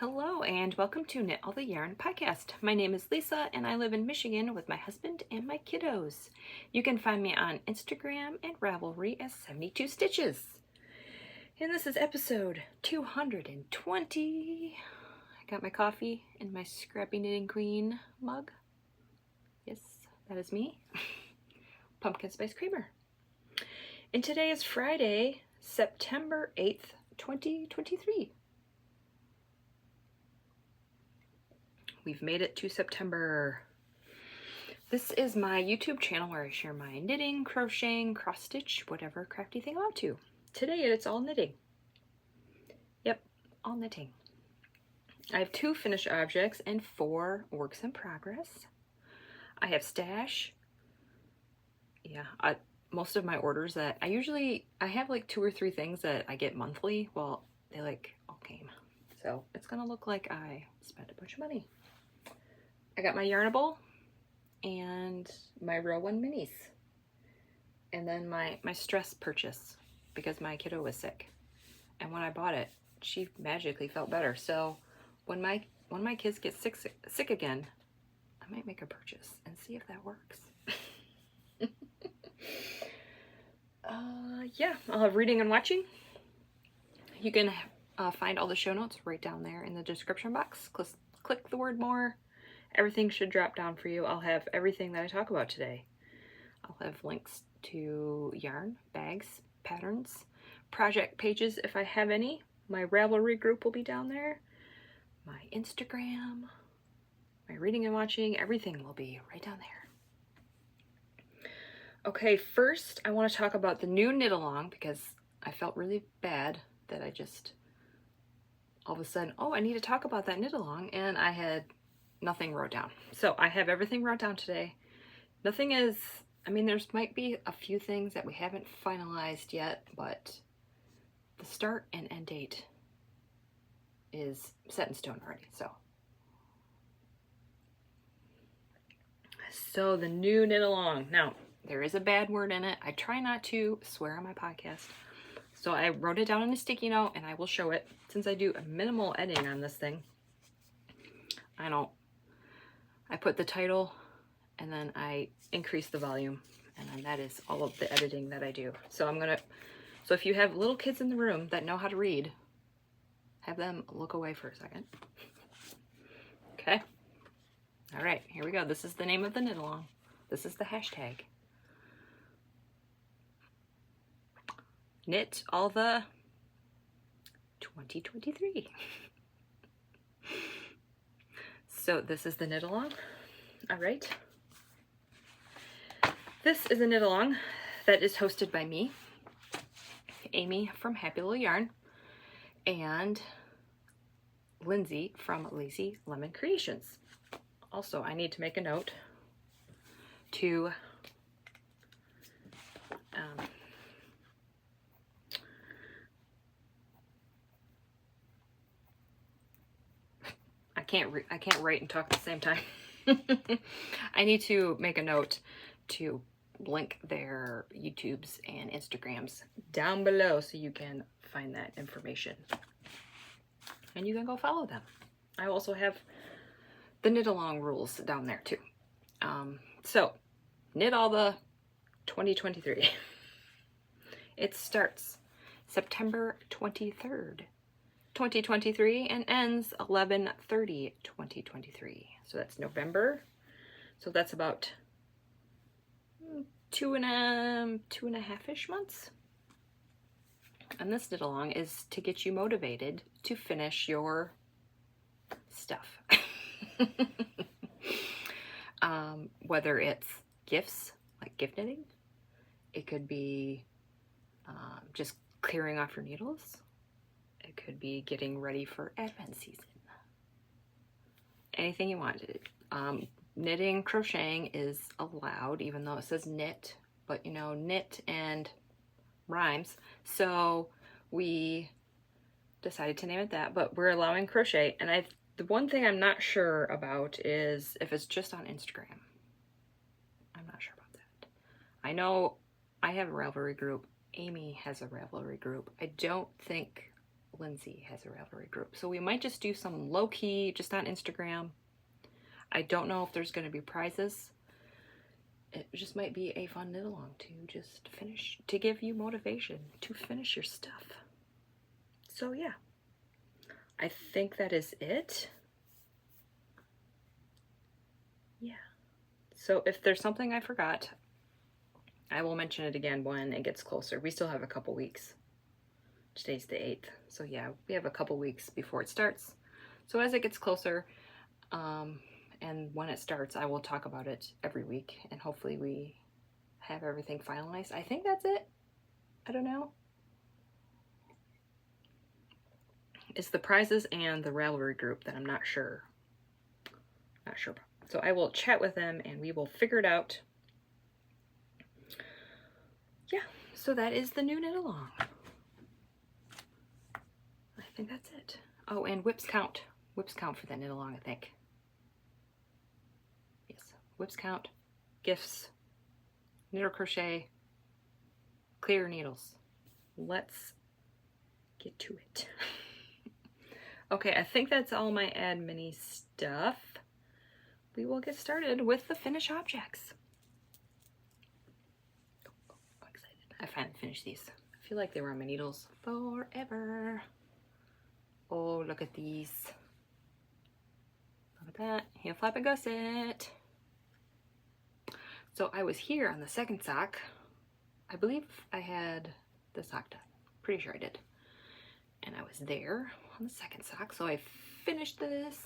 Hello and welcome to Knit All the Yarn podcast. My name is Lisa and I live in Michigan with my husband and my kiddos. You can find me on Instagram and Ravelry as 72 Stitches. And this is episode 220. I got my coffee in my Scrappy Knitting Queen mug. Yes, that is me. Pumpkin Spice Creamer. And today is Friday, September 8th, 2023. We've made it to September. This is my YouTube channel where I share my knitting, crocheting, cross stitch, whatever crafty thing I'm up to. Today it's all knitting. Yep, all knitting. I have 2 finished objects and 4 works in progress. I have stash. Yeah, most of my orders that I have like 2 or 3 things that I get monthly. Well, they like all came. So it's gonna look like I spent a bunch of money. I got my Yarnable and my Row 1 minis. And then my stress purchase because my kiddo was sick. And when I bought it, she magically felt better. So when my kids get sick again, I might make a purchase and see if that works. Yeah, I'll have reading and watching. You can find all the show notes right down there in the description box. Click the word more. Everything should drop down for you. I'll have everything that I talk about today. I'll have links to yarn, bags, patterns, project pages if I have any. My Ravelry group will be down there. My Instagram, my reading and watching, everything will be right down there. Okay, first I want to talk about the new knit along because I felt really bad that I just all of a sudden, I need to talk about that knit along, and I had nothing wrote down. So I have everything wrote down today. Nothing is, there's might be a few things that we haven't finalized yet, but the start and end date is set in stone already. So the new knit along. Now, there is a bad word in it. I try not to swear on my podcast. So I wrote it down on a sticky note and I will show it. Since I do a minimal editing on this thing, I put the title and then I increase the volume, and then that is all of the editing that I do. So so if you have little kids in the room that know how to read, have them look away for a second. Okay. All right, here we go. This is the name of the knit along. This is the hashtag. Knit all the 2023. So this is the knit along. All right. This is a knit along that is hosted by me, Amie from Happy Little Yarn, and Lindsay from Lazy Lemon Creations. Also, I need to make a note to I can't write and talk at the same time. I need to make a note to link their YouTubes and Instagrams down below so you can find that information. And you can go follow them. I also have the knit along rules down there too. So knit all the 2023. It starts September 23rd. 2023 and ends 11/30/2023. So that's November. So that's about 2.5-ish months. And this knit along is to get you motivated to finish your stuff. Whether it's gifts, like gift knitting, it could be just clearing off your needles. It could be getting ready for Advent season. Anything you want. Knitting, crocheting is allowed, even though it says knit, but knit and rhymes. So we decided to name it that, but we're allowing crochet. And the one thing I'm not sure about is if it's just on Instagram. I'm not sure about that. I know I have a Ravelry group. Amie has a Ravelry group. I don't think Lindsay has a Ravelry group. So we might just do some low-key, just on Instagram. I don't know if there's going to be prizes. It just might be a fun knit along to just finish, to give you motivation to finish your stuff. So yeah, I think that is it. Yeah. So if there's something I forgot, I will mention it again when it gets closer. We still have a couple weeks. Today's the 8th. So yeah, we have a couple weeks before it starts. So as it gets closer, and when it starts, I will talk about it every week, and hopefully we have everything finalized. I think that's it. I don't know. It's the prizes and the Ravelry group that I'm not sure. Not sure about. So I will chat with them and we will figure it out. Yeah, so that is the new knit along. I think that's it. Oh, and whips count. Whips count for that knit along, I think. Whips count, gifts, knit or crochet, clear needles. Let's get to it. Okay, I think that's all my admin-y stuff. We will get started with the finished objects. Oh, I'm excited. I finally finished these. I feel like they were on my needles forever. Oh, look at these. Look at that. Heel flap and gusset. So I was here on the second sock. I believe I had the sock done. Pretty sure I did. And I was there on the second sock. So I finished this.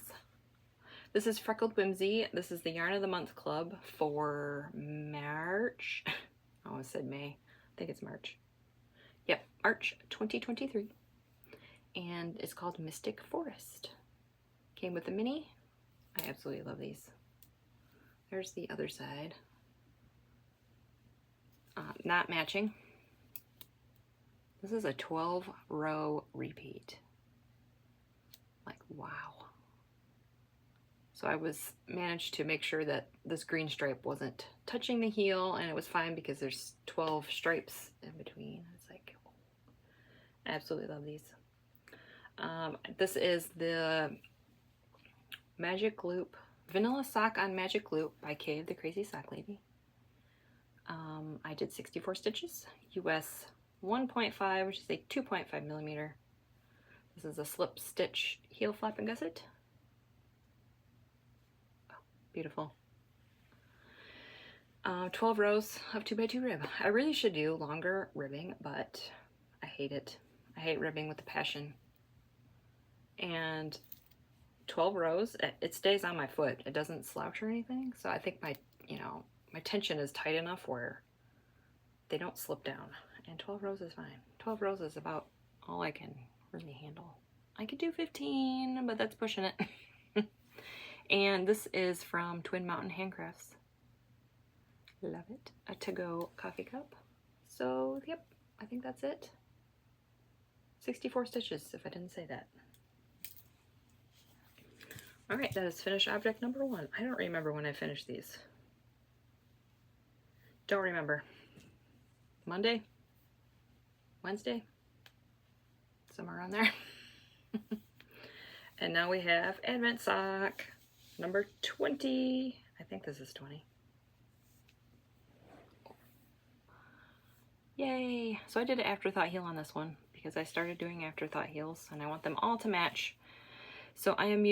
This is Freckled Whimsy. This is the Yarn of the Month Club for March. I almost said May. I think it's March. Yep, March 2023. And it's called Mystic Forest. Came with the mini. I absolutely love these. There's the other side. Not matching. This is a 12-row repeat. Like, wow. So I managed to make sure that this green stripe wasn't touching the heel, and it was fine because there's 12 stripes in between. It's like, oh, I absolutely love these. This is the Magic Loop, Vanilla Sock on Magic Loop by Kay of the Crazy Sock Lady. I did 64 stitches, US 1.5, which is a 2.5 millimeter. This is a slip stitch heel flap and gusset. Oh, beautiful. 12 rows of 2x2 rib. I really should do longer ribbing, but I hate it. I hate ribbing with a passion. And 12 rows, it stays on my foot. It doesn't slouch or anything. So I think my tension is tight enough where they don't slip down. And 12 rows is fine. 12 rows is about all I can really handle. I could do 15, but that's pushing it. And this is from Twin Mountain Handcrafts. Love it. A to-go coffee cup. So, yep, I think that's it. 64 stitches, if I didn't say that. All right, that is finished object number 1. I don't remember when I finished these. Don't remember. Monday? Wednesday? Somewhere around there. And now we have Advent sock number 20. I think this is 20. Yay! So I did an afterthought heel on this one because I started doing afterthought heels and I want them all to match. So I am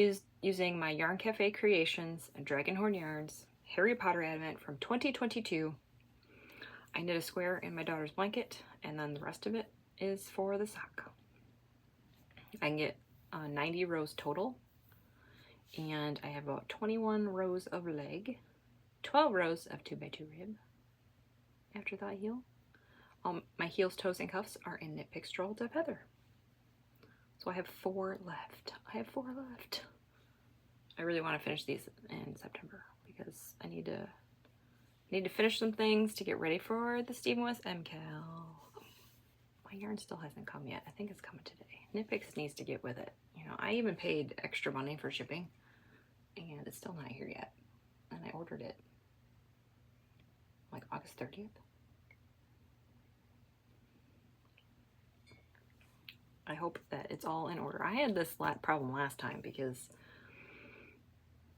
using my Yarn Cafe Creations and Dragonhorn Yarns Harry Potter Advent from 2022. I knit a square in my daughter's blanket, and then the rest of it is for the sock. I can get 90 rows total, and I have about 21 rows of leg, 12 rows of 2x2 rib, afterthought heel. My heels, toes, and cuffs are in Knit Pick Stroll of Heather. So I have 4 left. I have 4 left. I really want to finish these in September because I need to finish some things to get ready for the Stephen West MCAL. My yarn still hasn't come yet. I think it's coming today. Knit Picks needs to get with it. You know, I even paid extra money for shipping, and it's still not here yet. And I ordered it like August 30th. I hope that it's all in order. I had this problem last time because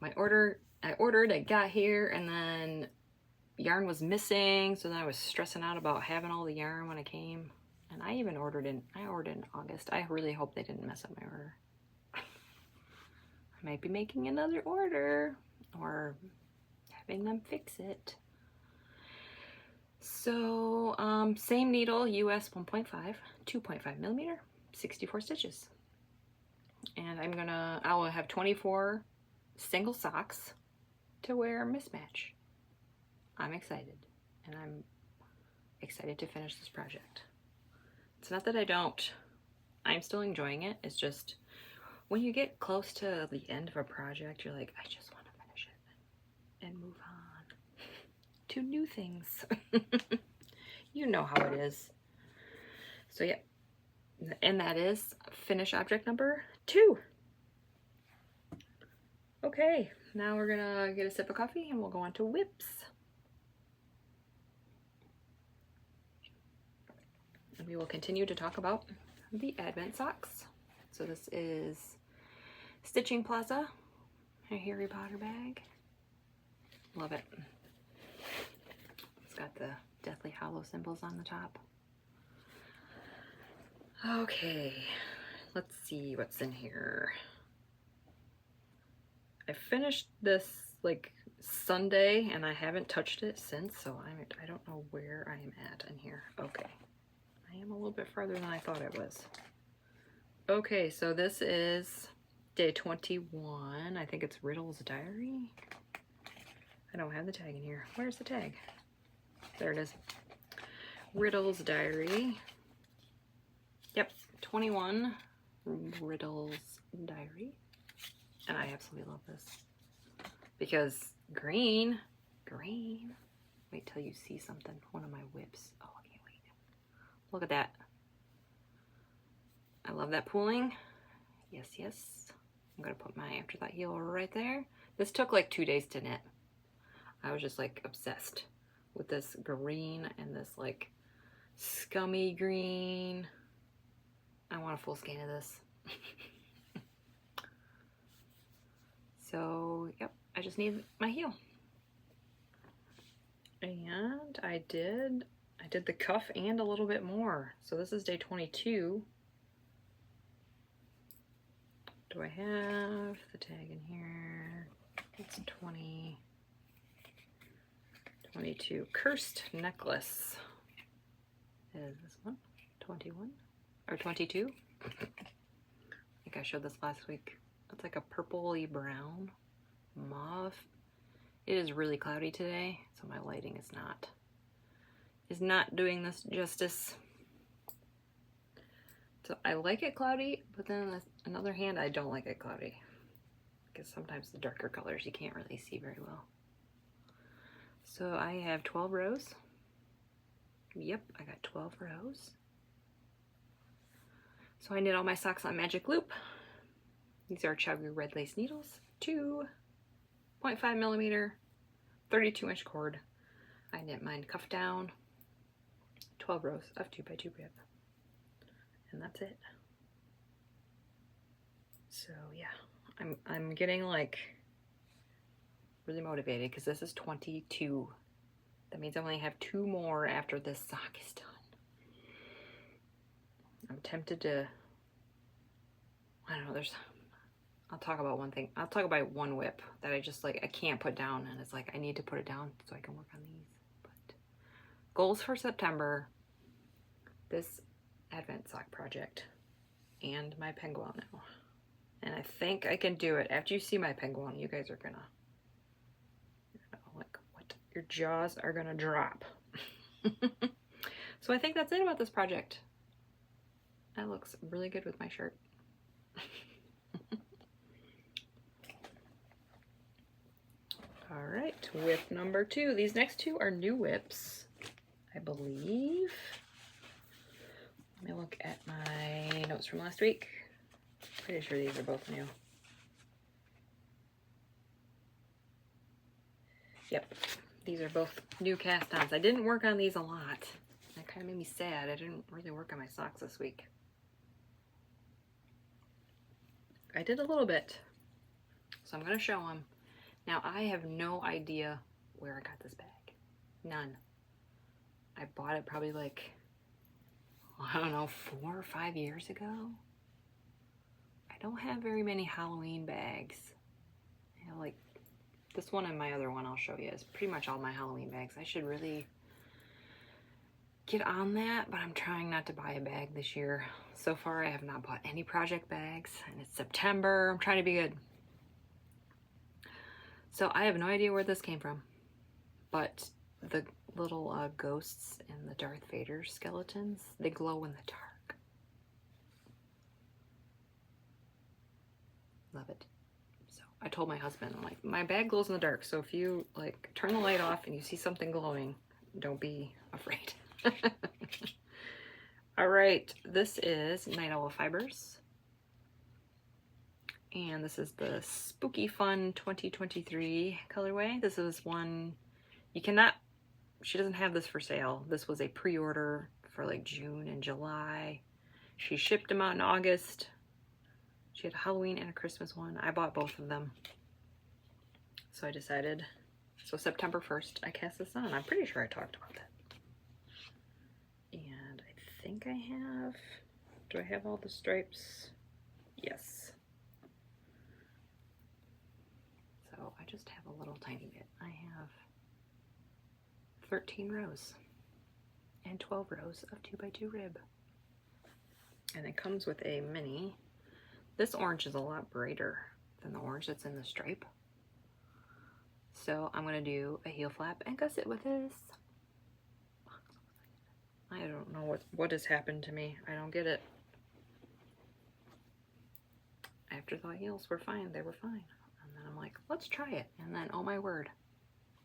I ordered, it got here, and then yarn was missing, so then I was stressing out about having all the yarn when it came. And I even ordered in August. I really hope they didn't mess up my order. I might be making another order or having them fix it. So, same needle, US 1.5, 2.5 millimeter, 64 stitches. And I will have 24 single socks to wear mismatch. I'm excited, and I'm excited to finish this project. It's not that I'm still enjoying it. It's just when you get close to the end of a project, you're like, I just want to finish it and move on to new things. You know how it is. So yeah, and that is finish object number 2. Okay, now we're gonna get a sip of coffee and we'll go on to whips. And we will continue to talk about the Advent socks. So this is Stitching Plaza, a Harry Potter bag. Love it. It's got the Deathly Hallow symbols on the top. Okay, let's see what's in here. I finished this like Sunday and I haven't touched it since, so I don't know where I am at in here. Okay, I am a little bit farther than I thought I was. Okay, so this is day 21. I think it's Riddle's Diary. I don't have the tag in here. Where's the tag? There it is. Riddle's Diary. Yep, 21 Riddle's Diary. And I absolutely love this because green, wait till you see something. One of my whips. Oh, I can't wait. Look at that. I love that pooling. Yes, yes. I'm gonna put my afterthought heel right there. This took like 2 days to knit. I was just like obsessed with this green and this like scummy green. I want a full skein of this. So, yep, I just need my heel. And I did the cuff and a little bit more. So this is day 22. Do I have the tag in here? It's 22. Cursed Necklace. Is this one? 21? Or 22? I think I showed this last week. It's like a purpley brown mauve. It is really cloudy today, so my lighting is not doing this justice. So I like it cloudy, but then on the other hand, I don't like it cloudy because sometimes the darker colors you can't really see very well. So I have 12 rows. Yep, I got 12 rows. So I knit all my socks on Magic Loop. These are Chiaogoo red lace needles, 2.5 millimeter, 32-inch cord. I knit mine cuff down, 12 rows of 2x2 rib, and that's it. So yeah, I'm getting like really motivated because this is 22. That means I only have 2 more after this sock is done. I'm tempted to, I don't know, I'll talk about one thing. I'll talk about one whip that I just like, I can't put down, and it's like, I need to put it down so I can work on these. But goals for September, this Advent sock project and my Penguono. And I think I can do it. After you see my Penguono, you guys are gonna like, what? Your jaws are gonna drop. So I think that's it about this project. That looks really good with my shirt. All right, whip number 2. These next 2 are new whips, I believe. Let me look at my notes from last week. Pretty sure these are both new. Yep, these are both new cast-ons. I didn't work on these a lot. That kind of made me sad. I didn't really work on my socks this week. I did a little bit. So I'm going to show them. Now, I have no idea where I got this bag. None. I bought it probably like, I don't know, 4 or 5 years ago. I don't have very many Halloween bags. I have like this one and my other one I'll show you is pretty much all my Halloween bags. I should really get on that, but I'm trying not to buy a bag this year. So far, I have not bought any project bags, and it's September. I'm trying to be good. So I have no idea where this came from, but the little ghosts and the Darth Vader skeletons, they glow in the dark. Love it. So I told my husband, I'm like, my bag glows in the dark, so if you like turn the light off and you see something glowing, don't be afraid. All right, this is Night Owl Fibers. And this is the Spooky Fun 2023 colorway. This is one, you cannot, she doesn't have this for sale. This was a pre-order for like June and July. She shipped them out in August. She had a Halloween and a Christmas one. I bought both of them. So I decided, so September 1st, I cast this on. I'm pretty sure I talked about that. And I think I have, do I have all the stripes? Yes. So I just have a little tiny bit. I have 13 rows and 12 rows of 2x2 rib. And it comes with a mini. This orange is a lot brighter than the orange that's in the stripe. So I'm going to do a heel flap and gusset with this. I don't know what has happened to me. I don't get it. I after the heels were fine, they were fine. And then I'm like, let's try it. And then, oh my word,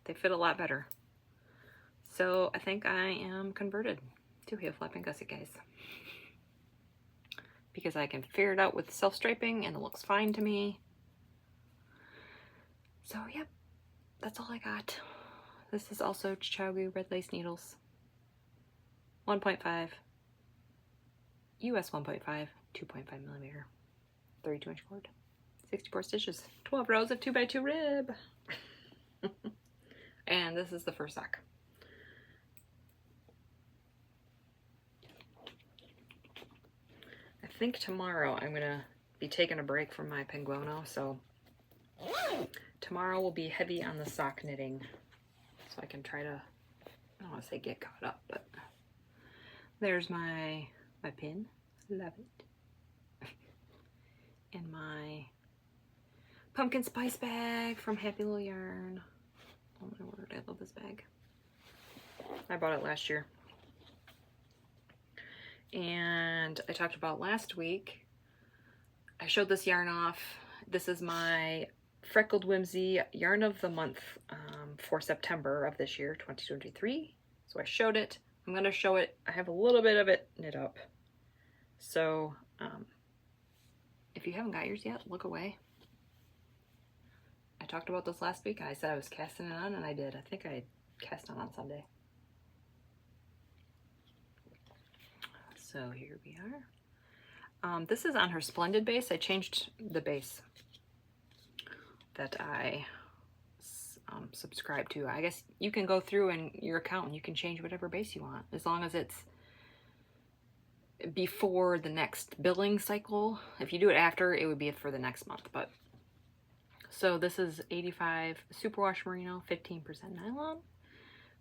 they fit a lot better. So I think I am converted to heel flapping gusset, guys. Because I can figure it out with self-striping and it looks fine to me. So yep, that's all I got. This is also Chiaogoo red lace needles. 1.5, US 1.5, 2.5 millimeter, 32-inch cord, 64 stitches, 12 rows of 2x2 rib. And this is the first sock. I think tomorrow I'm gonna be taking a break from my Penguono, so tomorrow will be heavy on the sock knitting, so I can try to, I don't want to say get caught up, but there's my pin, love it, and my pumpkin spice bag from Happy Little Yarn. Oh my word, I love this bag. I bought it last year. And I talked about last week, I showed this yarn off. This is my Freckled Whimsy Yarn of the Month for September of this year, 2023. So I showed it. I'm going to show it. I have a little bit of it knit up. So if you haven't got yours yet, look away. I talked about this last week. I said I was casting it on, and I did. I think I cast on Sunday. So here we are. This is on her Splendid base. I changed the base that I subscribe to. I guess you can go through in your account and you can change whatever base you want, as long as it's before the next billing cycle. If you do it after, it would be for the next month. But so this is 85 superwash merino, 15% nylon,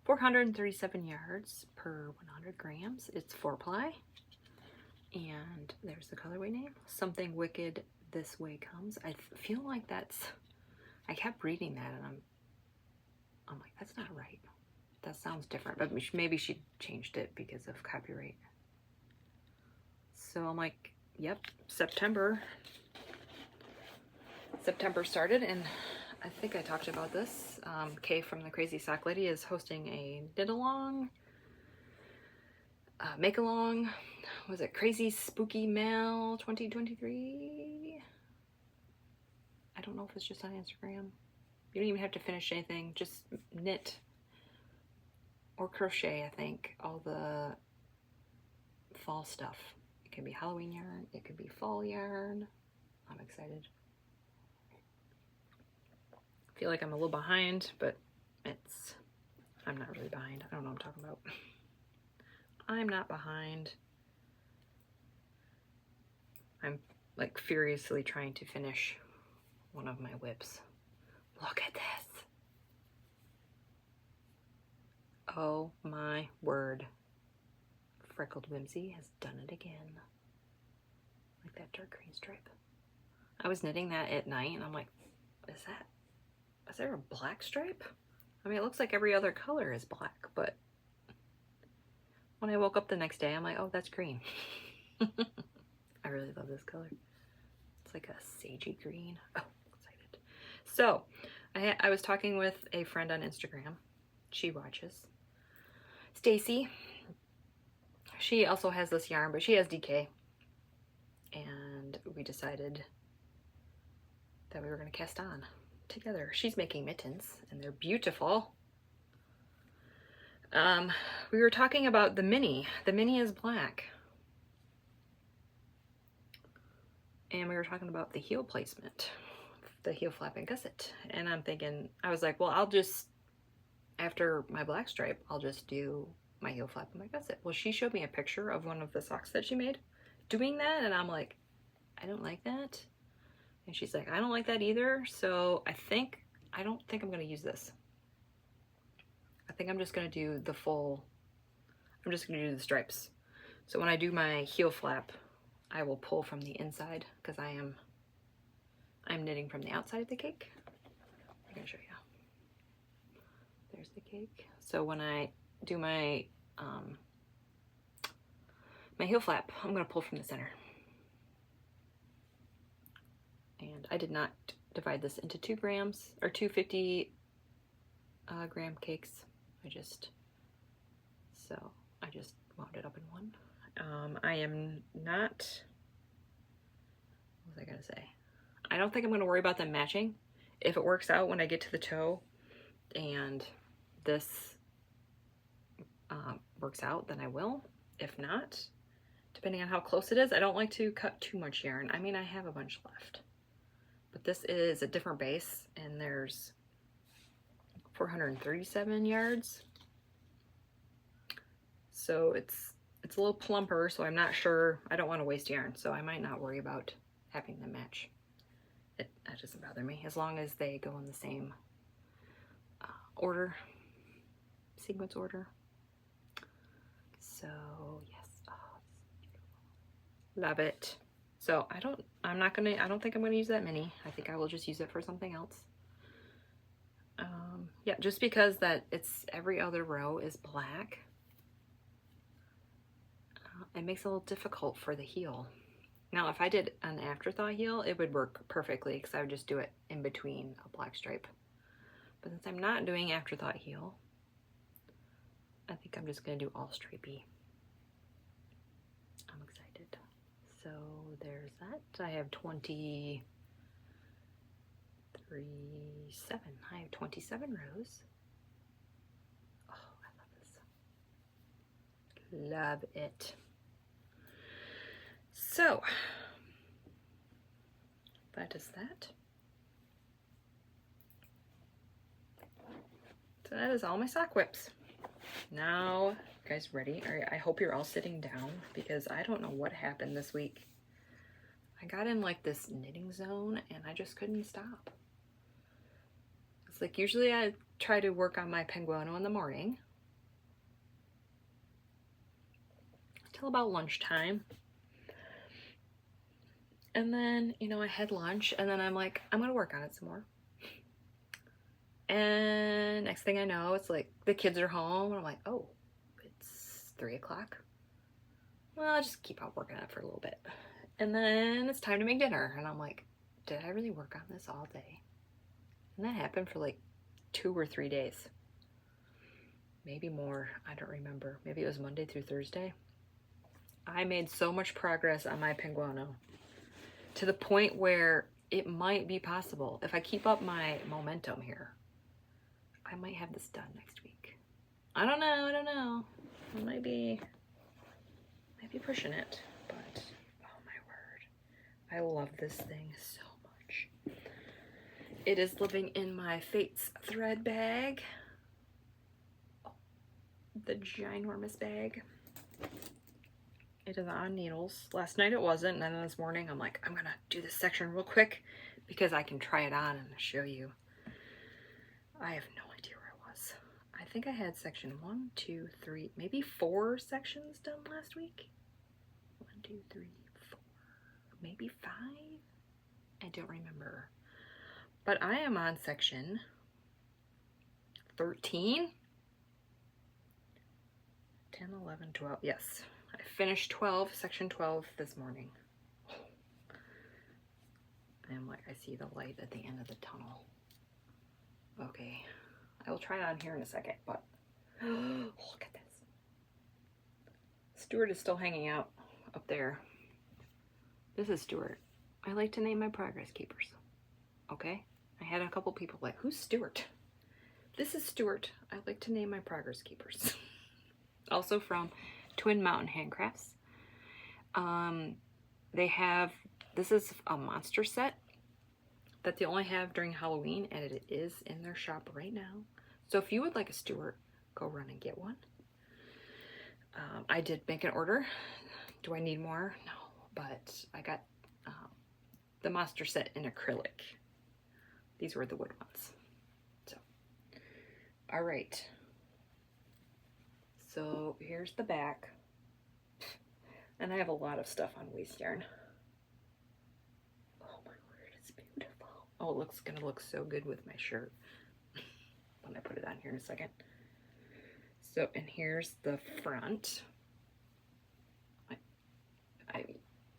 437 yards per 100 grams. It's 4-ply. And there's the colorway name. Something Wicked This Way Comes. I feel like that's, I kept reading that and I'm like, that's not right. That sounds different, but maybe she changed it because of copyright. So I'm like, yep, September started, and I think I talked about this. Kay from the Crazy Sock Lady is hosting a knit-along, make-along. Was it Crazy Spooky Mail 2023? I don't know if it's just on Instagram. You don't even have to finish anything. Just knit or crochet, I think. All the fall stuff. It can be Halloween yarn. It could be fall yarn. I'm excited. I feel like I'm a little behind, but I'm not really behind. I don't know what I'm talking about. I'm not behind. I'm like furiously trying to finish one of my whips. Look at this. Oh my word. Freckled Whimsy has done it again. Like that dark green stripe. I was knitting that at night and I'm like, is there a black stripe? I mean, it looks like every other color is black, but when I woke up the next day, I'm like, oh, that's green. I really love this color. It's like a sagey green. Oh, excited. So I was talking with a friend on Instagram. She watches. Stacy. She also has this yarn, but she has DK. And we decided that we were going to cast on together. She's making mittens and they're beautiful. We were talking about the mini. The mini is black. And we were talking about the heel placement, the heel flap and gusset. And I'm thinking, I was like, well, I'll just, after my black stripe, I'll just do my heel flap and my gusset. Well, she showed me a picture of one of the socks that she made doing that. And I'm like, I don't like that. And she's like, I don't like that either. So I don't think I'm going to use this. I think I'm just going to do the full, I'm just going to do the stripes. So when I do my heel flap, I will pull from the inside because I'm knitting from the outside of the cake. I'm going to show you. There's the cake. So when I do my my heel flap, I'm going to pull from the center. And I did not divide this into 2 grams or 250 gram cakes. I just wound it up in one. I am not, what was I gonna say? I don't think I'm gonna worry about them matching. If it works out when I get to the toe and this works out, then I will. If not, depending on how close it is, I don't like to cut too much yarn. I mean, I have a bunch left, but this is a different base and there's 437 yards. So it's a little plumper, so I'm not sure. I don't want to waste yarn, so I might not worry about having them match. That doesn't bother me, as long as they go in the same order, sequence order. So yes, oh, love it. So I don't think I'm gonna use that mini. I think I will just use it for something else. Yeah, just because that it's every other row is black. It makes it a little difficult for the heel. Now, if I did an afterthought heel, it would work perfectly because I would just do it in between a black stripe. But since I'm not doing afterthought heel, I think I'm just going to do all stripey. I'm excited. So there's that. I have 27. I have 27 rows. Oh, I love this. Love it. So that is that. So that is all my sock whips. Now, you guys ready? I hope you're all sitting down because I don't know what happened this week. I got in like this knitting zone and I just couldn't stop. It's like usually I try to work on my Penguono in the morning till about lunchtime. And then, you know, I had lunch and then I'm like, I'm gonna work on it some more. And next thing I know, it's like the kids are home and I'm like, oh, it's 3 o'clock. Well, I'll just keep on working on it for a little bit. And then it's time to make dinner. And I'm like, did I really work on this all day? And that happened for like 2 or 3 days. Maybe more, I don't remember. Maybe it was Monday through Thursday. I made so much progress on my Penguono to the point where it might be possible, if I keep up my momentum here, I might have this done next week. I don't know. I might be pushing it, but oh my word. I love this thing so much. It is living in my Fates thread bag. Oh, the ginormous bag. It is on needles. Last night it wasn't, and then this morning I'm like, I'm gonna do this section real quick because I can try it on and show you. I have no idea where I was. I think I had section 1, 2, 3, maybe 4 sections done last week. 1, 2, 3, 4, maybe 5. I don't remember. But I am on section 13, 10, 11, 12. Yes, I finished 12, section 12 this morning. I'm like, I see the light at the end of the tunnel. Okay, I will try it on here in a second, but look at this. Stuart is still hanging out up there. This is Stuart. I like to name my progress keepers. Okay? I had a couple people like, who's Stuart? This is Stuart. I like to name my progress keepers. Also from Twin Mountain Handcrafts. They have, this is a monster set that they only have during Halloween, and it is in their shop right now. So if you would like a Stuart, go run and get one. I did make an order. Do I need more? No, but I got the monster set in acrylic. These were the wood ones. So, all right. So here's the back. And I have a lot of stuff on waste yarn. Oh my word, it's beautiful. Oh, it looks gonna look so good with my shirt when I put it on here in a second. So, and here's the front.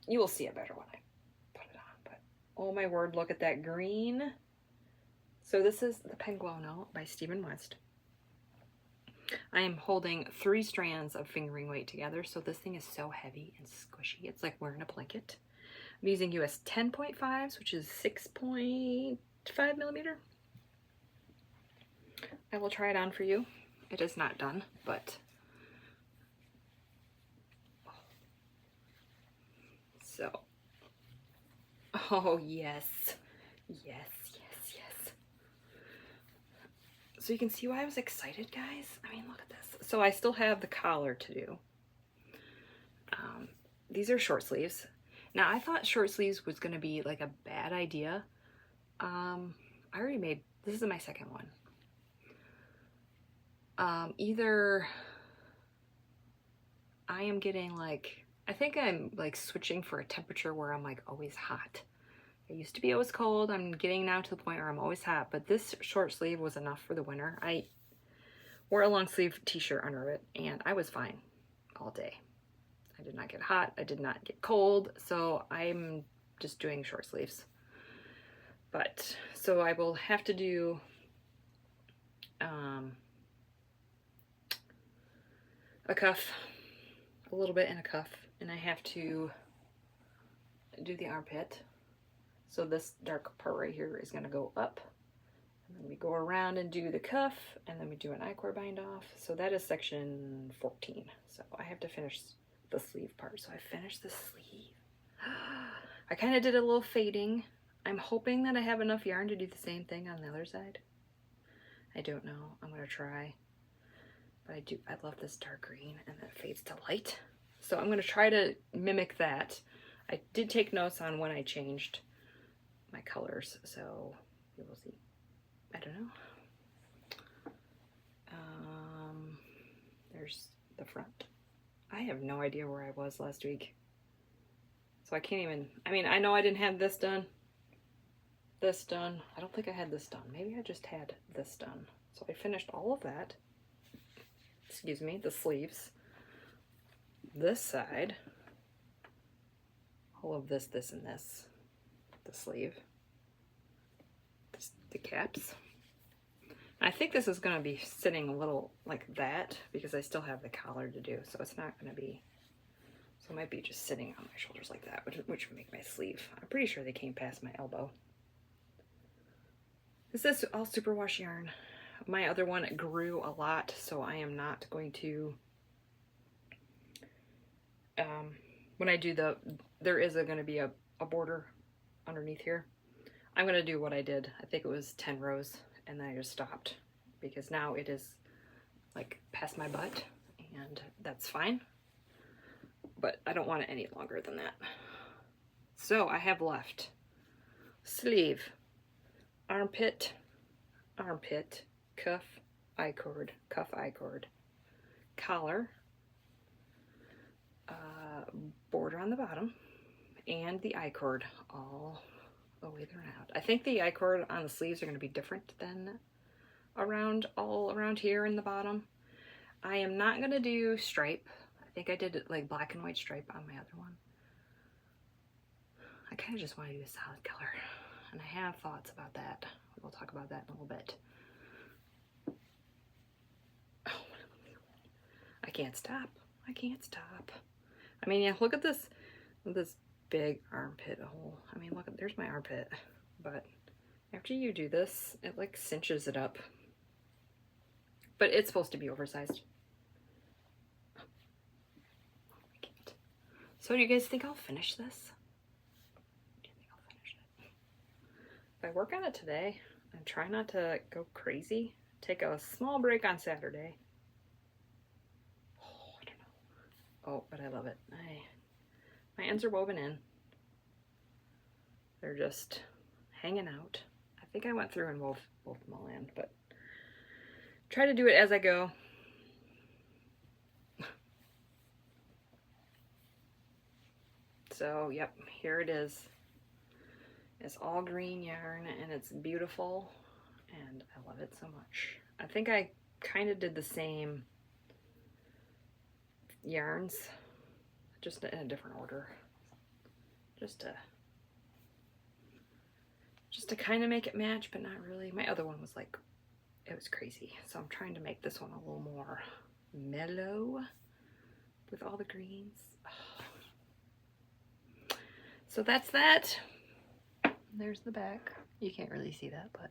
You will see it better when I put it on, but oh my word, look at that green. So this is the Penguono by Stephen West. I am holding 3 strands of fingering weight together, so this thing is so heavy and squishy. It's like wearing a blanket. I'm using US 10.5s, which is 6.5 millimeter. I will try it on for you. It is not done, but so. Oh yes, yes, yes, yes. So you can see why I was excited, guys. I mean, look at this. So I still have the collar to do. These are short sleeves. Now I thought short sleeves was gonna be like a bad idea. I already made, this is my second one. Either I am getting like, I think I'm like switching for a temperature where I'm like always hot. I used to be always cold. I'm getting now to the point where I'm always hot, but this short sleeve was enough for the winter. I wore a long sleeve t-shirt under it and I was fine all day. I did not get hot. I did not get cold. So I'm just doing short sleeves. But so I will have to do a cuff, a little bit in a cuff, and I have to do the armpit. So this dark part right here is going to go up, and then we go around and do the cuff, and then we do an I-cord bind off. So that is section 14. So I have to finish the sleeve part. So I finished the sleeve. I kind of did a little fading. I'm hoping that I have enough yarn to do the same thing on the other side. I don't know. I'm going to try. But I love this dark green, and then it fades to light. So I'm going to try to mimic that. I did take notes on when I changed my colors, so you will see. I don't know. There's the front. I have no idea where I was last week. So I can't even, I mean, I know I didn't have this done. This done. I don't think I had this done. Maybe I just had this done. So I finished all of that. Excuse me, the sleeves. This side. All of this, this, and this. The sleeve. The caps. I think this is going to be sitting a little like that because I still have the collar to do, so it's not going to be, so it might be just sitting on my shoulders like that, which would make my sleeve. I'm pretty sure they came past my elbow. This is all superwash yarn. My other one grew a lot, so I am not going to, when I do the, there is going to be a a border underneath here. I'm going to do what I did. I think it was 10 rows, and then I just stopped because now it is like past my butt, and that's fine. But I don't want it any longer than that. So I have left sleeve, armpit, armpit, cuff, I-cord, cuff, I-cord, collar, border on the bottom, and the I-cord all the way around. I think the I-cord on the sleeves are going to be different than all around here in the bottom. I am not going to do stripe. I think I did like black and white stripe on my other one. I kind of just want to do a solid color, and I have thoughts about that. We'll talk about that in a little bit. Oh, I can't stop. I can't stop. I mean, yeah, look at this big armpit hole. I mean, look, there's my armpit. But after you do this, it like cinches it up. But it's supposed to be oversized. I can't. So do you guys think I'll finish this? Do you think I'll finish it? If I work on it today and try not to go crazy, take a small break on Saturday. Oh, I don't know. Oh, but I love it. My ends are woven in. They're just hanging out. I think I went through and wove both of them all in, but try to do it as I go. So, yep, here it is. It's all green yarn, and it's beautiful, and I love it so much. I think I kind of did the same yarns, just in a different order, just to kind of make it match, but not really. My other one was like, it was crazy, so I'm trying to make this one a little more mellow with all the greens. So that's that. There's the back. You can't really see that, but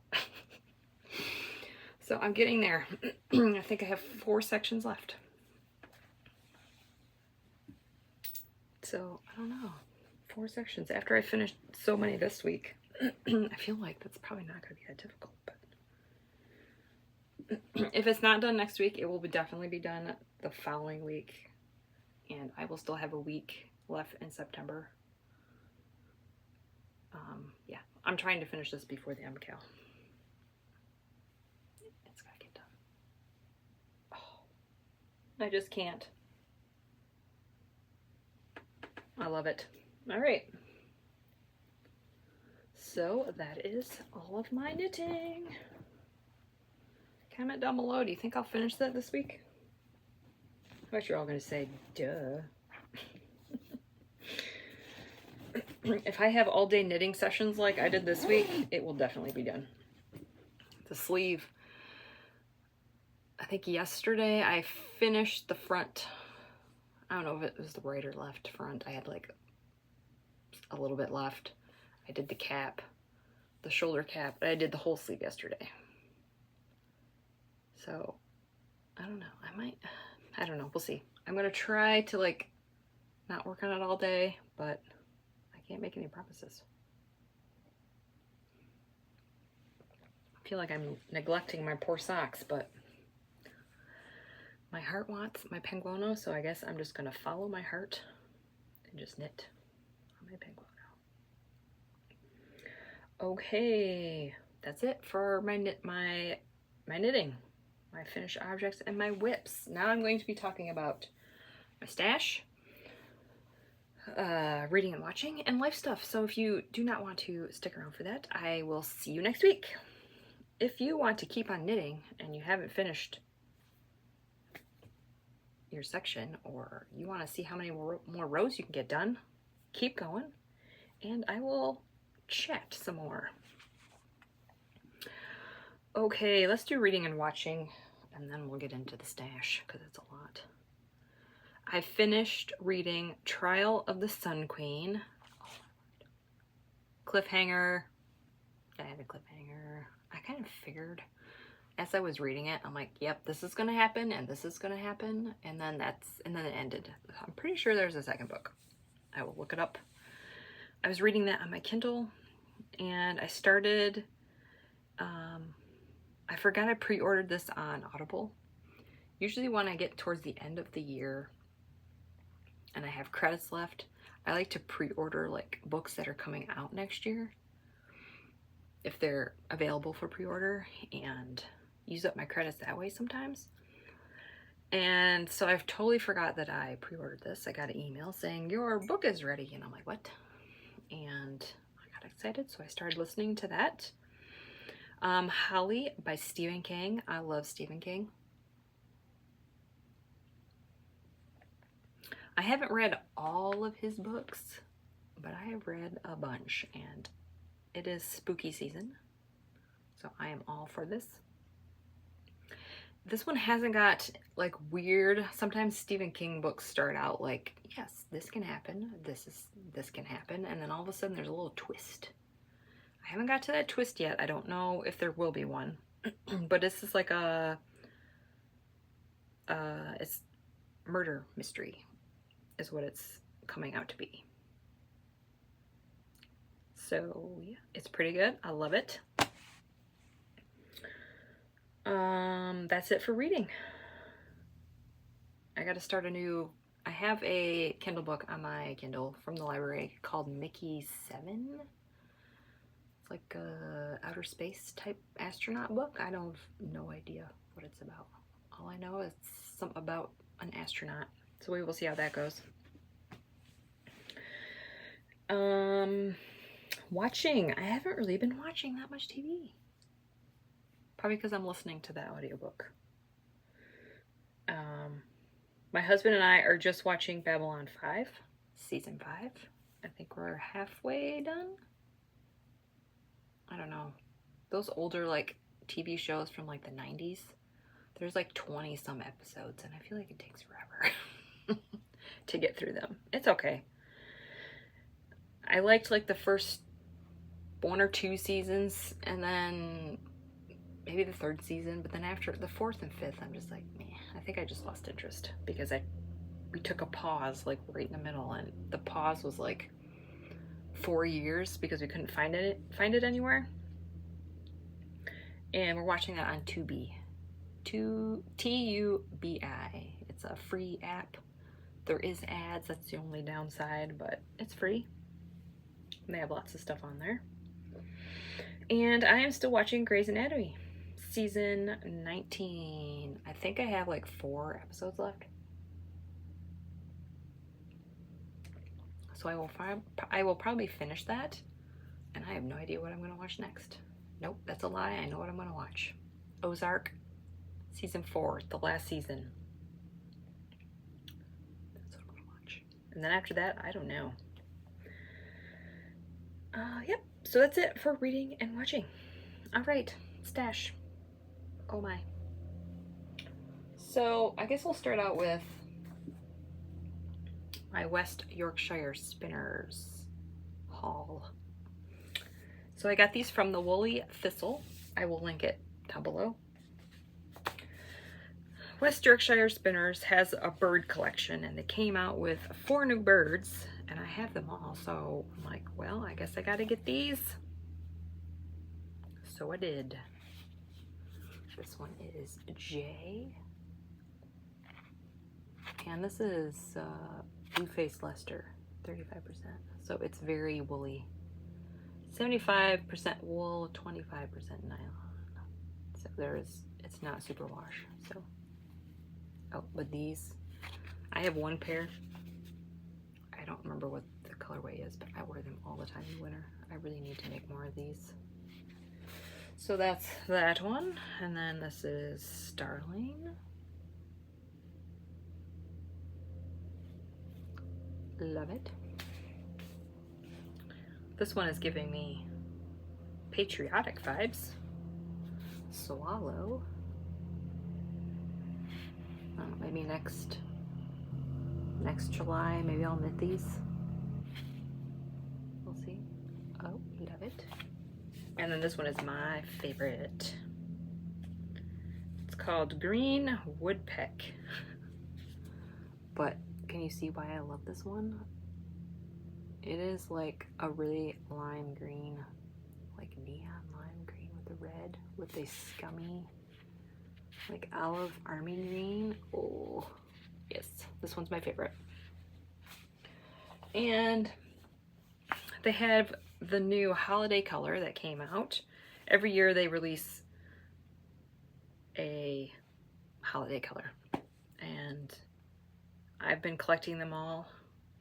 so I'm getting there. I think I have 4 sections left. So I don't know, 4 sections. After I finished so many this week, I feel like that's probably not going to be that difficult. But if it's not done next week, it will definitely be done the following week, and I will still have a week left in September. Yeah, I'm trying to finish this before the MCAL. It's gotta get done. Oh, I just can't. I love it. All right. So that is all of my knitting. Comment down below. Do you think I'll finish that this week? I bet you're all going to say, duh. If I have all day knitting sessions like I did this week, it will definitely be done. The sleeve. I think yesterday I finished the front. I don't know if it was the right or left front. I had like a little bit left. I did the cap, the shoulder cap, but I did the whole sleeve yesterday. So, I don't know. I don't know. We'll see. I'm going to try to like not work on it all day, but I can't make any promises. I feel like I'm neglecting my poor socks, but my heart wants my Penguono, so I guess I'm just going to follow my heart and just knit on my Penguono. Okay, that's it for my knitting, my finished objects, and my whips. Now I'm going to be talking about my stash, reading and watching, and life stuff. So if you do not want to stick around for that, I will see you next week. If you want to keep on knitting and you haven't finished your section, or you want to see how many more rows you can get done, keep going, and I will chat some more. Okay, let's do reading and watching, and then we'll get into the stash because it's a lot. I finished reading Trial of the Sun Queen. Cliffhanger. I had a cliffhanger. I kind of figured as I was reading it, I'm like, yep, this is gonna happen and this is gonna happen, and then it ended. I'm pretty sure there's a second book. I will look it up I was reading that on my Kindle, and I started, I forgot I pre-ordered this on Audible. Usually when I get towards the end of the year and I have credits left, I like to pre-order like books that are coming out next year, if they're available for pre-order, and use up my credits that way sometimes. And so I've totally forgot that I pre-ordered this. I got an email saying your book is ready, and I'm like, what? And I got excited, so I started listening to that. Holly by Stephen King. I love Stephen King. I haven't read all of his books, but I have read a bunch, and it is spooky season, so I am all for this. This one hasn't got like weird, sometimes Stephen King books start out like, yes, this can happen, this can happen, and then all of a sudden there's a little twist. I haven't got to that twist yet. I don't know if there will be one, but this is like a it's murder mystery is what it's coming out to be. So yeah, it's pretty good. I love it. That's it for reading. I gotta start I have a Kindle book on my Kindle from the library called Mickey 7. It's like a outer space type astronaut book. I don't have no idea what it's about. All I know is something about an astronaut. So we will see how that goes. Watching. I haven't really been watching that much TV. Probably because I'm listening to that audiobook. My husband and I are just watching Babylon 5, season 5. I think we're halfway done. I don't know. Those older like TV shows from like the 90s, there's like 20 some episodes, and I feel like it takes forever to get through them. It's okay. I liked like the first 1 or 2 seasons, and then maybe the 3rd season, but then after the 4th and 5th, I'm just like, meh. I think I just lost interest because we took a pause like right in the middle, and the pause was like 4 years because we couldn't find it anywhere. And we're watching that on Tubi. Tubi. It's a free app. There is ads, that's the only downside, but it's free. And they have lots of stuff on there. And I am still watching Grey's Anatomy. Season 19. I think I have like 4 episodes left. So I will probably finish that, and I have no idea what I'm going to watch next. Nope, that's a lie. I know what I'm going to watch. Ozark, season 4, the last season. That's what I'm going to watch. And then after that, I don't know. Yep, so that's it for reading and watching. All right, stash. Oh my. So I guess I'll start out with my West Yorkshire Spinners haul. So I got these from the Woolly Thistle. I will link it down below. West Yorkshire Spinners has a bird collection, and they came out with 4 new birds, and I have them all, so I'm like, well, I guess I gotta get these. So I did. This one is Jay, and this is Blue-Faced Leicester, 35%. So it's very woolly. 75% wool, 25% nylon. So it's not super wash. So, oh, but these, I have 1 pair. I don't remember what the colorway is, but I wear them all the time in winter. I really need to make more of these. So that's that one. And then this is Starling. Love it. This one is giving me patriotic vibes. Swallow. Maybe next July, maybe I'll knit these. We'll see. Oh, love it. And then this one is my favorite. It's called Green Woodpeck. But can you see why I love this one? It is like a really lime green, like neon lime green with the red, with a scummy, like olive army green. Oh, yes, this one's my favorite. And they have the new holiday color that came out. Every year they release a holiday color, and I've been collecting them all.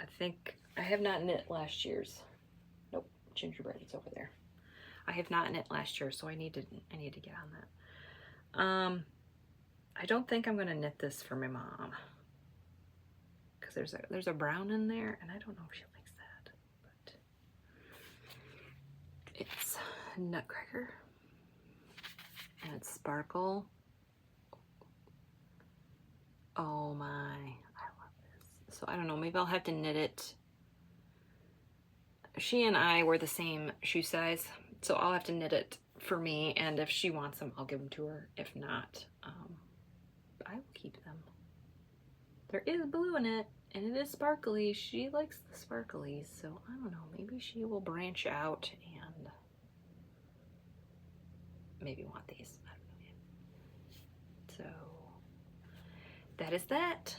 I think I have not knit last year's. Nope, gingerbread, it's over there. I have not knit last year, so I need to get on that. I don't think I'm gonna knit this for my mom, because there's a brown in there, and I don't know if she likes that. But it's Nutcracker, and it's sparkle. Oh my, I love this. So I don't know, maybe I'll have to knit it. She and I were the same shoe size, so I'll have to knit it for me, and if she wants them, I'll give them to her. If not, I will keep them. There is blue in it, and it is sparkly. She likes the sparklies, so I don't know, maybe she will branch out and maybe want these. I don't know yet. So that is that.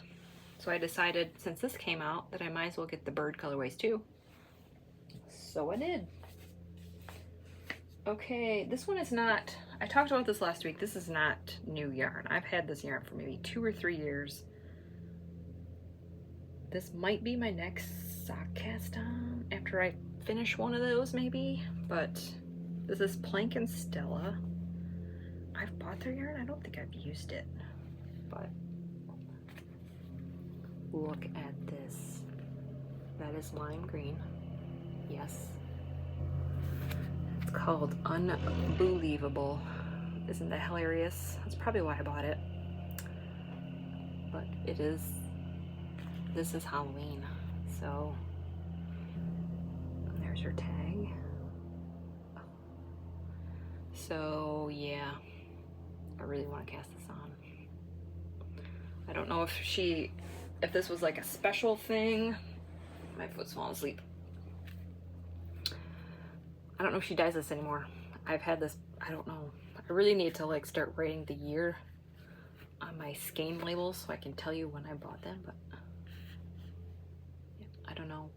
So I decided, since this came out, that I might as well get the bird colorways too. So I did. Okay, this one is not, I talked about this last week, this is not new yarn. I've had this yarn for maybe 2 or 3 years. This might be my next sock cast on after I finish one of those maybe, but this is Plank and Stella. I've bought their yarn, I don't think I've used it, but look at this. That is lime green. Yes. It's called Unbelievable. Isn't that hilarious? That's probably why I bought it. But it is, this is Halloween. So there's her tag. So yeah, I really want to cast this on. I don't know if this was like a special thing. My foot's falling asleep. I don't know if she dyes this anymore. I've had this, I don't know. I really need to like start writing the year on my skein labels so I can tell you when I bought them, but yeah, I don't know.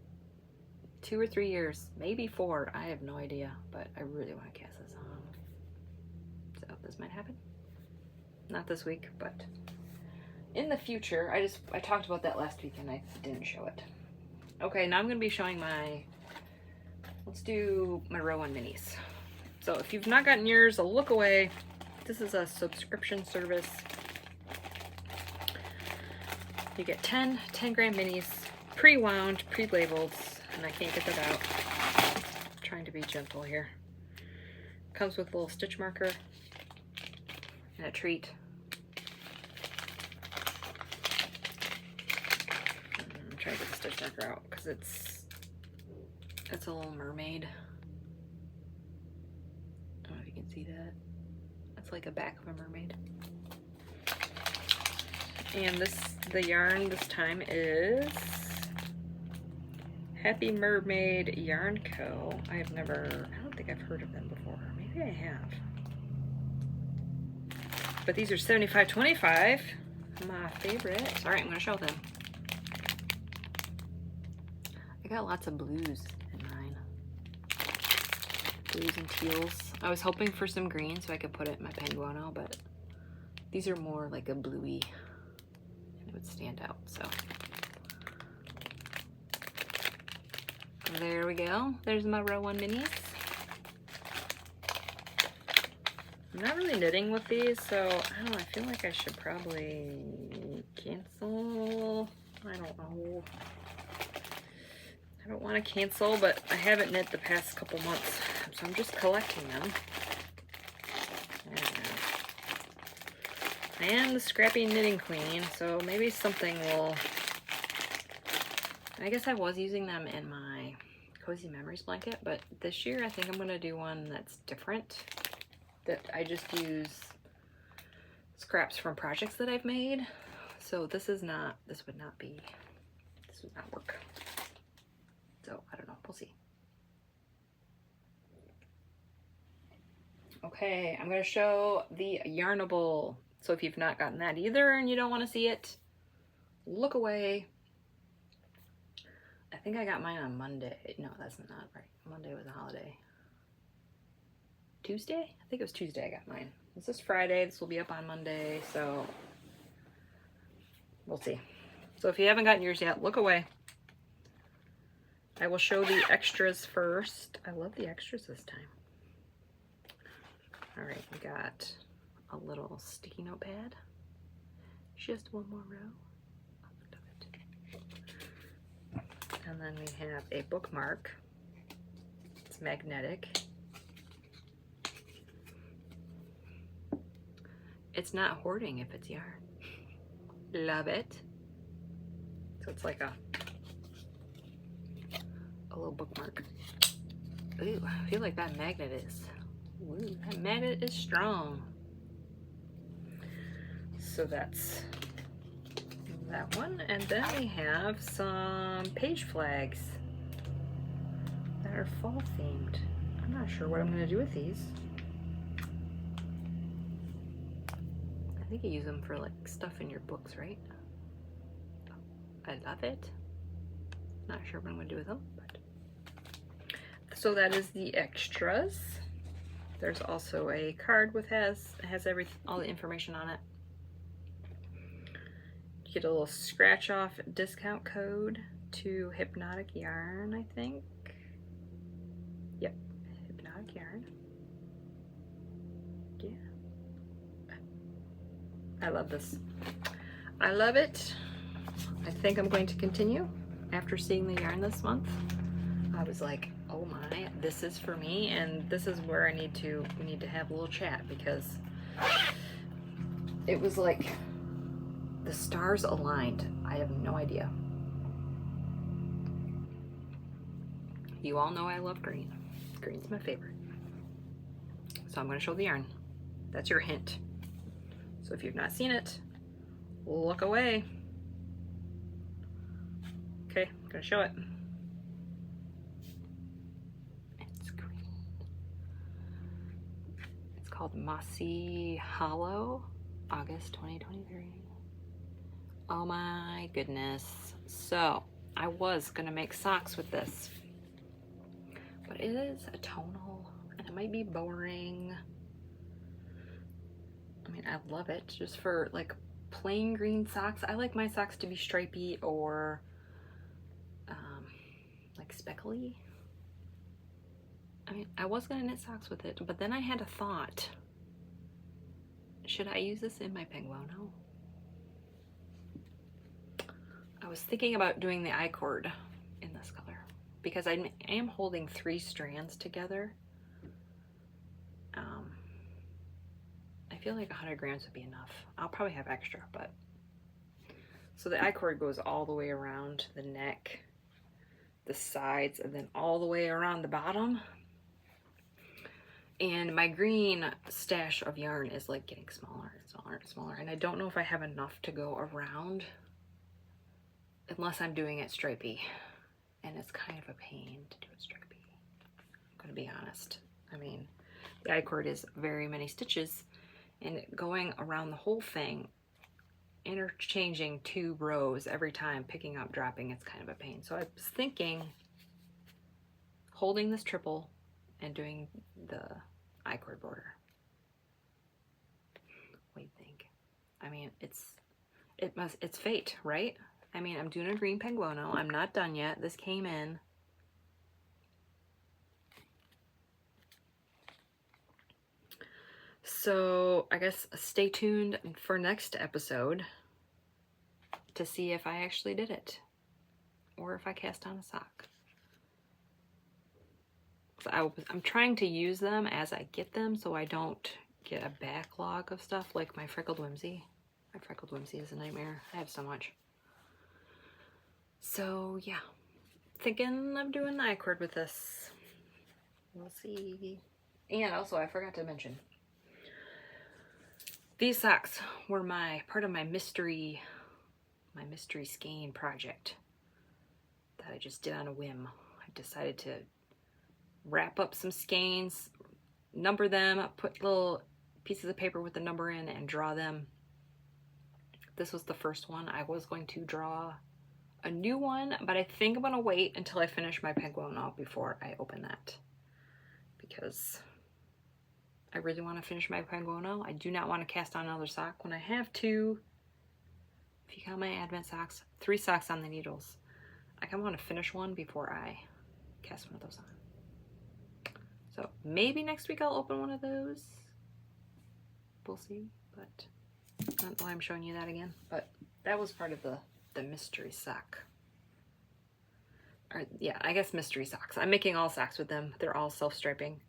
2 or 3 years, maybe 4, I have no idea, but I really want to cast this on. So this might happen. Not this week, but in the future. I talked about that last week and I didn't show it. Okay, now I'm gonna be showing let's do my row 1 minis. So if you've not gotten yours, a look away. This is a subscription service. You get 10 gram minis, pre-wound, pre-labeled, and I can't get that out. I'm trying to be gentle here. Comes with a little stitch marker and a treat. I'm trying to get the stitch marker out because it's a little mermaid. I don't know if you can see that. It's like a back of a mermaid. And the yarn this time is Happy Mermaid Yarn Co. I don't think I've heard of them before. Maybe I have. But these are 75.25. My favorite. All right, I'm gonna show them. I got lots of blues in mine. Blues and teals. I was hoping for some green so I could put it in my Penguono, but these are more like a bluey and it would stand out, so. There we go. There's my row 1 minis. I'm not really knitting with these, so I don't know, I feel like I should probably cancel. I don't know. I don't want to cancel, but I haven't knit the past couple months, so I'm just collecting them. I am the scrappy knitting queen, so maybe something will... I guess I was using them in my Cozy Memories blanket, but this year I think I'm going to do one that's different. That I just use scraps from projects that I've made. So this would not work. So I don't know. We'll see. Okay, I'm going to show the Yarnable. So if you've not gotten that either and you don't want to see it, look away. I think I got mine on Monday. No, that's not right. Monday was a holiday. Tuesday? I think it was Tuesday I got mine. This is Friday. This will be up on Monday, so we'll see. So if you haven't gotten yours yet, look away. I will show the extras first. I love the extras this time. All right, we got a little sticky notepad. Just one more row. And then we have a bookmark. It's magnetic. It's not hoarding if it's yarn. Love it. So it's like a little bookmark. Ooh, I feel like that magnet is. Ooh, that magnet is strong. So that's that one. And then we have some page flags that are fall themed. I'm not sure what I'm going to do with these. I think you use them for like stuff in your books, right? I love it. Not sure what I'm going to do with them, but so that is the extras. There's also a card with has all the information on it. You get a little scratch off discount code to Hypnotic Yarn, I think. Yep, Hypnotic Yarn. Yeah. I love this. I love it. I think I'm going to continue. After seeing the yarn this month, I was like, oh my, this is for me, and this is where we need to have a little chat, because it was like the stars aligned. I have no idea. You all know I love green. Green's my favorite. So I'm going to show the yarn. That's your hint. So if you've not seen it, look away. Okay, I'm going to show it. It's green. It's called Mossy Hollow, August 2023. Oh my goodness. So, I was going to make socks with this, but it is a tonal, and it might be boring. I mean, I love it just for like plain green socks. I like my socks to be stripy or like speckly. I mean, I was gonna knit socks with it, but then I had a thought. Should I use this in my Penguono? I was thinking about doing the I-cord in this color because I am holding 3 strands together. I feel like 100 grams would be enough. I'll probably have extra, but so the I-cord goes all the way around the neck, the sides, and then all the way around the bottom. And my green stash of yarn is like getting smaller and smaller and smaller, and I don't know if I have enough to go around unless I'm doing it stripy, and it's kind of a pain to do it stripy. I'm gonna be honest. I mean, the I-cord is very many stitches, and going around the whole thing, interchanging 2 rows every time, picking up, dropping, it's kind of a pain. So I was thinking holding this triple and doing the I-cord border. What do you think? I mean, it's fate, right? I mean, I'm doing a green Penguono. I'm not done yet. This came in. So I guess stay tuned for next episode to see if I actually did it or if I cast on a sock. So I'm trying to use them as I get them so I don't get a backlog of stuff like my Freckled Whimsy. My Freckled Whimsy is a nightmare. I have so much. So yeah, thinking of doing the I-cord with this. We'll see. And also I forgot to mention, these socks were part of my mystery skein project that I just did on a whim. I decided to wrap up some skeins, number them, put little pieces of paper with the number in, and draw them. This was the first one. I was going to draw a new one, but I think I'm gonna wait until I finish my Penguono before I open that, because I really want to finish my Penguono. I do not want to cast on another sock when I have two. If you count my Advent socks, 3 socks on the needles. I kind of want to finish one before I cast one of those on. So maybe next week I'll open one of those. We'll see, but I don't know why I'm showing you that again. But that was part of the mystery sock. Or yeah, I guess mystery socks. I'm making all socks with them. They're all self-striping.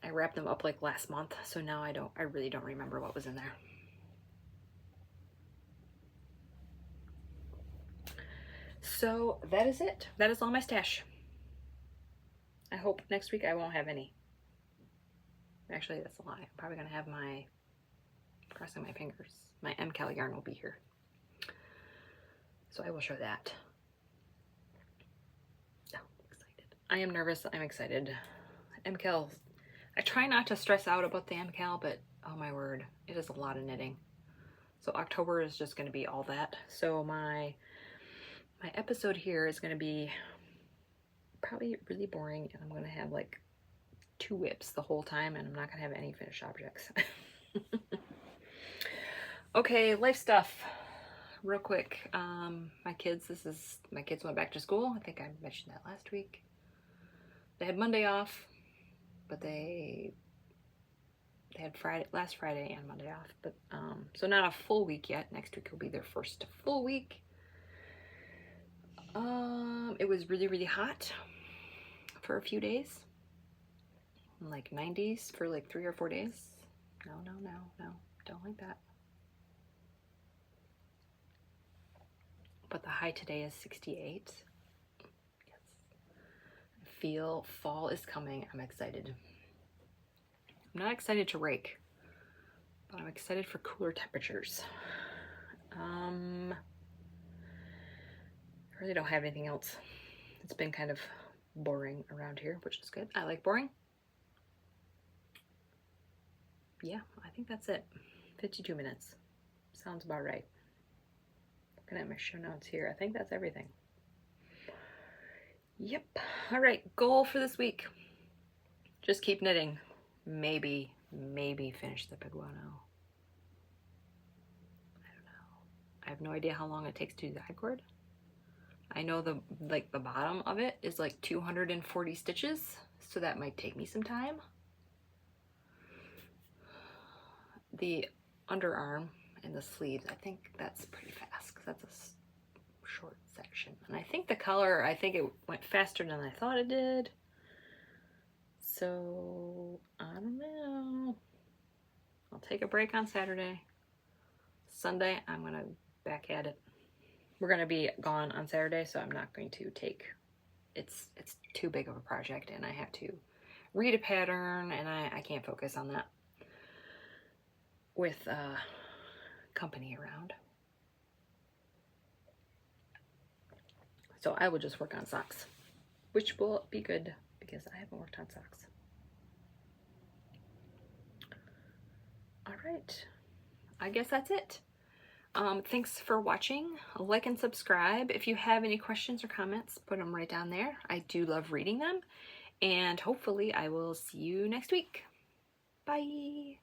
I wrapped them up like last month, so now I really don't remember what was in there. So that is it. That is all my stash. I hope next week I won't have any. Actually, that's a lie. I'm probably gonna have my, crossing my fingers, my MCal yarn will be here. So I will show that. Oh, I'm excited. I am nervous, I'm excited. MCal, I try not to stress out about the MCal, but oh my word, it is a lot of knitting. So October is just gonna be all that. So my episode here is going to be probably really boring, and I'm going to have like 2 whips the whole time, and I'm not going to have any finished objects. Okay, life stuff real quick. My kids went back to school. I think I mentioned that last week. They had Monday off, but they had last Friday and Monday off, but so not a full week yet. Next week will be their first full week. It was really, really hot for a few days, like 90s for like 3 or 4 days. No, don't like that. But the high today is 68. Yes. I feel fall is coming. I'm excited. I'm not excited to rake, but I'm excited for cooler temperatures. I really don't have anything else. It's been kind of boring around here, which is good. I like boring. Yeah, I think that's it. 52 minutes. Sounds about right. Looking at my show notes here, I think that's everything. Yep. All right, goal for this week. Just keep knitting. Maybe finish the Penguono. I don't know. I have no idea how long it takes to do the I-cord. I know the bottom of it is like 240 stitches, so that might take me some time. The underarm and the sleeves, I think that's pretty fast because that's a short section. And I think the color, I think it went faster than I thought it did. So I don't know. I'll take a break on Saturday. Sunday, I'm gonna back at it. We're gonna be gone on Saturday, so I'm not going to take, it's too big of a project, and I have to read a pattern, and I can't focus on that with company around. So I will just work on socks, which will be good because I haven't worked on socks. All right, I guess that's it. Thanks for watching. Like and subscribe. If you have any questions or comments, put them right down there. I do love reading them, and hopefully I will see you next week. Bye.